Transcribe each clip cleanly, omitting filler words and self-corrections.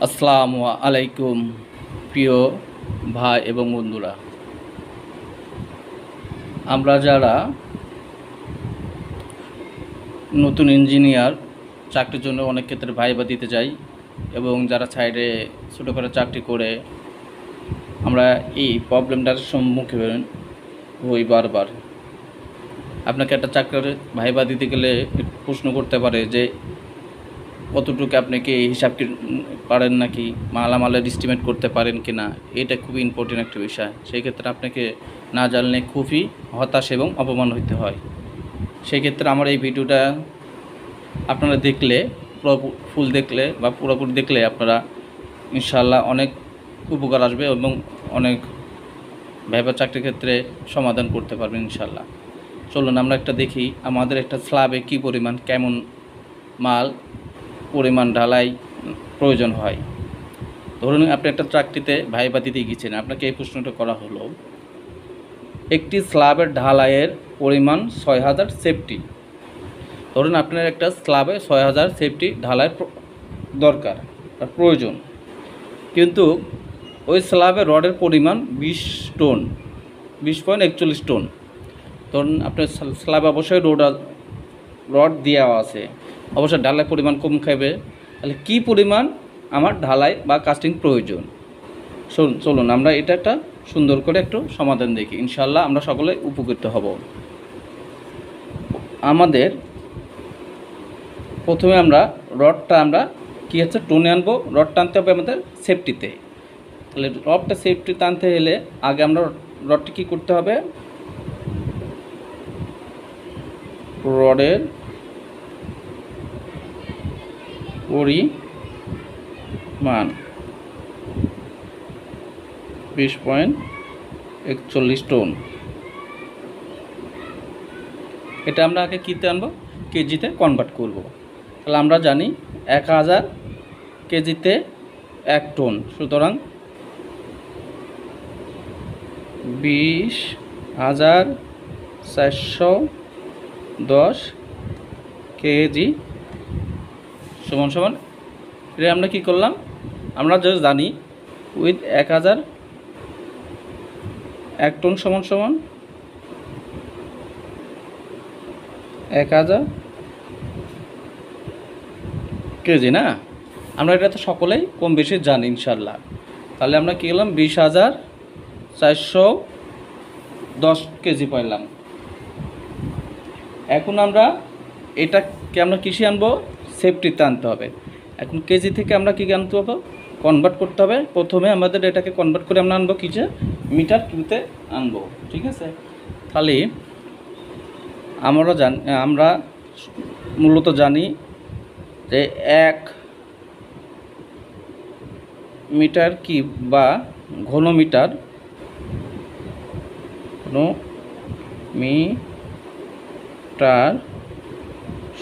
আসসালামু আলাইকুম প্রিয় ভাই এবং বন্ধুরা, আমরা যারা নতুন ইঞ্জিনিয়ার চাকরির জন্য অনেক ক্ষেত্রে ভাইবা দিতে যাই এবং যারা সাইডে ছোটো করে চাকরি করে আমরা এই প্রবলেমটার সম্মুখীন হই বারবার। আপনাকে একটা চাকরির ভাইবা দিতে গেলে প্রশ্ন করতে পারে যে কতটুকু আপনি কি হিসাব পারেন নাকি, মালামালের এস্টিমেট করতে পারেন কি না। এটা খুবই ইম্পর্টেন্ট একটা বিষয়। সেই ক্ষেত্রে আপনাকে না জানলে খুবই হতাশ এবং অপমান হইতে হয়। সেই ক্ষেত্রে আমার এই ভিডিওটা আপনারা দেখলে, ফুল দেখলে বা পুরোপুরি দেখলে আপনারা ইনশাআল্লাহ অনেক উপকার আসবে এবং অনেক ভাইবা চাকরির ক্ষেত্রে সমাধান করতে পারবেন ইনশাআল্লাহ। চলুন আমরা একটা দেখি আমাদের একটা স্ল্যাবে কী পরিমাণ, কেমন মাল পরিমাণ ঢালাই প্রয়োজন হয়। ধরুন আপনি একটা চাকরিতে ভাইবা দিতে গিয়েছেন, আপনাকে এই প্রশ্নটা করা হলো, একটি স্ল্যাবের ঢালাইয়ের পরিমাণ ৬০০০ সেফটি। ধরুন আপনার একটা স্ল্যাবে ৬০০০ সেফটি ঢালাইয়ের দরকার বা প্রয়োজন, কিন্তু ওই স্ল্যাবের রডের পরিমাণ ২০ টন, ২০.৪১ টন। ধরুন আপনার স্ল্যাবে অবশ্যই রড দেওয়া আছে, অবশ্যই ঢালাই পরিমাণ কম খাবে। তাহলে কী পরিমাণ আমার ঢালাই বা কাস্টিং প্রয়োজন, চলুন আমরা এটা একটা সুন্দর করে একটু সমাধান দেখি। ইনশাআল্লাহ আমরা সকলে উপকৃত হব। আমাদের প্রথমে আমরা রডটা কী হচ্ছে টোনে আনবো। রড টানতে হবে আমাদের সেফটিতে। তাহলে রডটা সেফটি টানতে হলে আগে আমরা রডটি কী করতে হবে, রডের পরিমাণ ২০.৪১ টন। এটা আমরা আগে কীতে আনবো, কেজিতে কনভার্ট করব। তাহলে আমরা জানি ১০০০ কেজিতে ১ টন, সুতরাং ২০,৪১০ কেজি সমান সমান। এটা আমরা কী করলাম, আমরা যে জানি উইথ ১০০০ ১ টন সমান সমান ১০০০ কেজি না। আমরা এটা তো সকলেই কম বেশি জানি ইনশাল্লাহ। তাহলে আমরা কী করলাম, ২০,৪১০ কেজি পাইলাম। এখন আমরা এটাকে আমরা কিসে আনবো, সেফটিতে আনতে হবে। এখন কেজি থেকে আমরা কী আনতে হবে, কনভার্ট করতে হবে। প্রথমে আমাদের এটাকে কনভার্ট করে আমরা আনবো কিসে, মিটার কিউতে আনবো। ঠিক আছে, তাহলে আমরা মূলত জানি যে ১ মিটার কিউব বা ঘনমিটার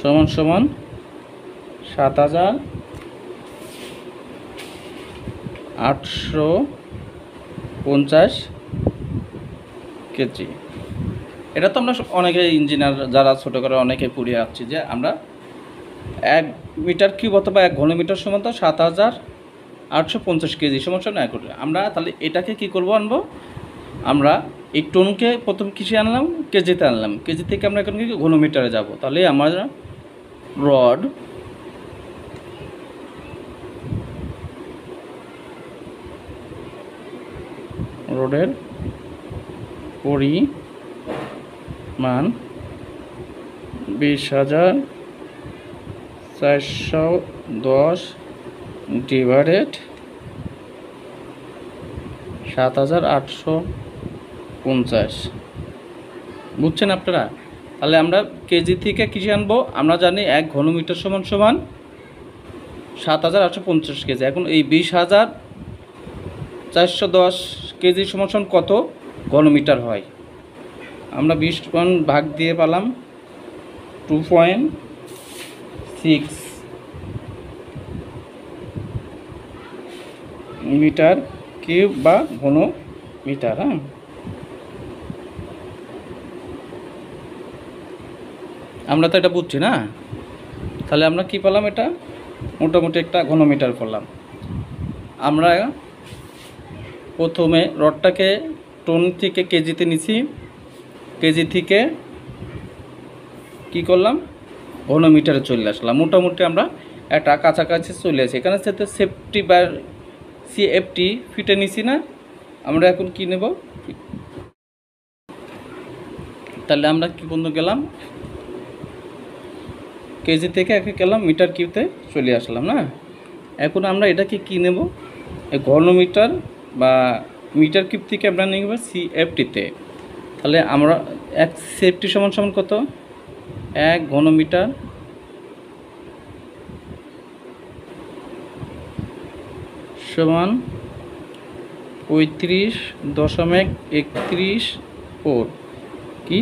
সমান সমান ৭৮৫০ কেজি। এটা তো আমরা অনেকে ইঞ্জিনিয়ার যারা ছোটো করে অনেকে পড়ে আসছি যে আমরা ১ মিটার কিউব অথবা ১ ঘনমিটার সমান ৭৮৫০ কেজি সমান সমান এক। আমরা তাহলে এটাকে কি করব, আনবো আমরা এই টনকে প্রথম কিসে আনলাম, কেজিতে আনলাম। কেজি থেকে আমরা এখন কি ঘনমিটারে যাব। তাহলে আমরা রডের পরিমাণ ২০,৪১০ ডিভাইডেড ৭৮৫০। বুঝছেন আপনারা? তাহলে আমরা কেজি থেকে কিসে আনবো, আমরা জানি ১ ঘনমিটার সমান সমান ৭৮৫০ কেজি। এখন এই ২০,৪১০ কেজি সমান সমান কত ঘনমিটার হয়, আমরা ২০ ভাগ দিয়ে পেলাম 2.6 মিটার কিউব বা ঘনমিটার। হ্যাঁ, আমরা তো এটা বুঝছি না। তাহলে আমরা কি পেলাম, এটা মোটামুটি একটা ঘনমিটার পেলাম। আমরা প্রথমে রডটাকে টন থেকে কেজিতে নিছি, কেজি থেকে কি করলাম ঘনমিটারে চলে আসলাম। মোটামুটি আমরা একটা কাছাকাছি চলে আসি। এখানে সাথে সেফটি বা সিএফটি ফিটে নিছি না, আমরা এখন কি নেব, তাহলে আমরা কি পর্যন্ত গেলাম, কেজি থেকে একে গেলাম মিটার কিউতে চলে আসলাম না। এখন আমরা এটাকে কি নেব, ঘনমিটার বা মিটার কিউব থেকে আমরা নিয়ে নেব সিএফটিতে। তাহলে আমরা এক সিএফটি সমান সমান কত, 1 ঘনমিটার সমান 35.31 কি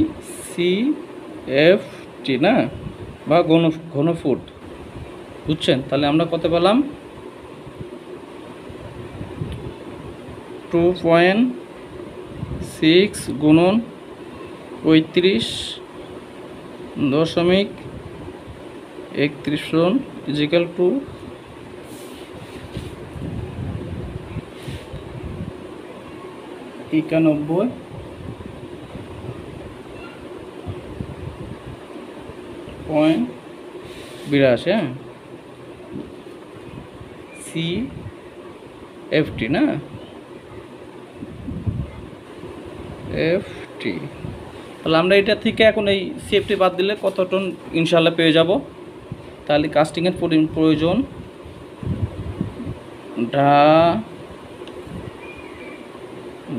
সিএফটি না, বা ঘনফুট, বুঝছেন। তাহলে আমরা কত পেলাম, 2.6 গুণন 35.31 ইজিক্যাল টু 91.82 সিএফটি না, এফটি। তাহলে আমরা এটা থেকে এখন এই সিএফটি বাদ দিলে কত টন ইনশাল্লাহ পেয়ে যাব। তাহলে কাস্টিংয়ের প্রয়োজন,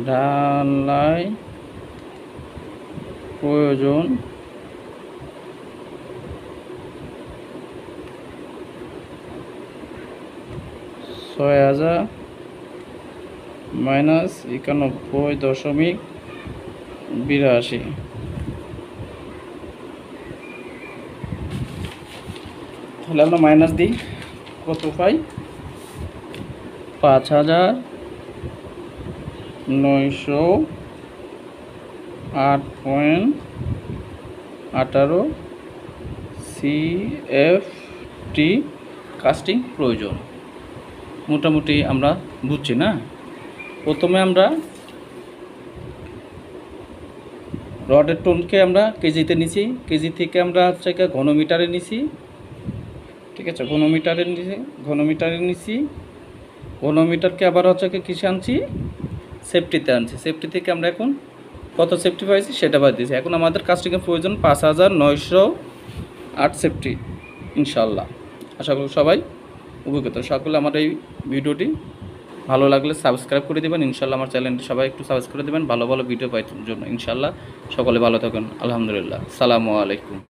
ঢালাই প্রয়োজন, -91.82। তাহলে আমরা মাইনাস দিই, কত পাই, 5,908.18 সিএফটি কাস্টিং প্রয়োজন। মোটামুটি আমরা বুঝছি না। প্রথমে আমরা রডের টনকে আমরা কেজিতে নিছি, কেজি থেকে আমরা হচ্ছে ঘনমিটারে নিছি, ঠিক আছে, ঘনমিটারে নিছি, ঘনমিটারকে আবার হচ্ছে কিসে আনছি, সেফটিতে আনছি। সেফটি থেকে আমরা এখন কত সেফটি পাইছি সেটা বাদ দিয়েছি। এখন আমাদের কাস্টিংয়ের প্রয়োজন 5,908 সেফটি ইনশাল্লাহ। আশা করি সবাই উপকৃত। সকলে আমার এই ভিডিওটি ভালো লাগলে সাবস্ক্রাইব করে দেবেন ইনশাল্লাহ। আমার চ্যানেলটি সবাই একটু সাবস্ক্রাইব করে দেবেন ভালো ভালো ভিডিও পাওয়ার জন্য ইনশাল্লাহ। সকলে ভালো থাকুন, আলহামদুলিল্লাহ, সালামু আলাইকুম।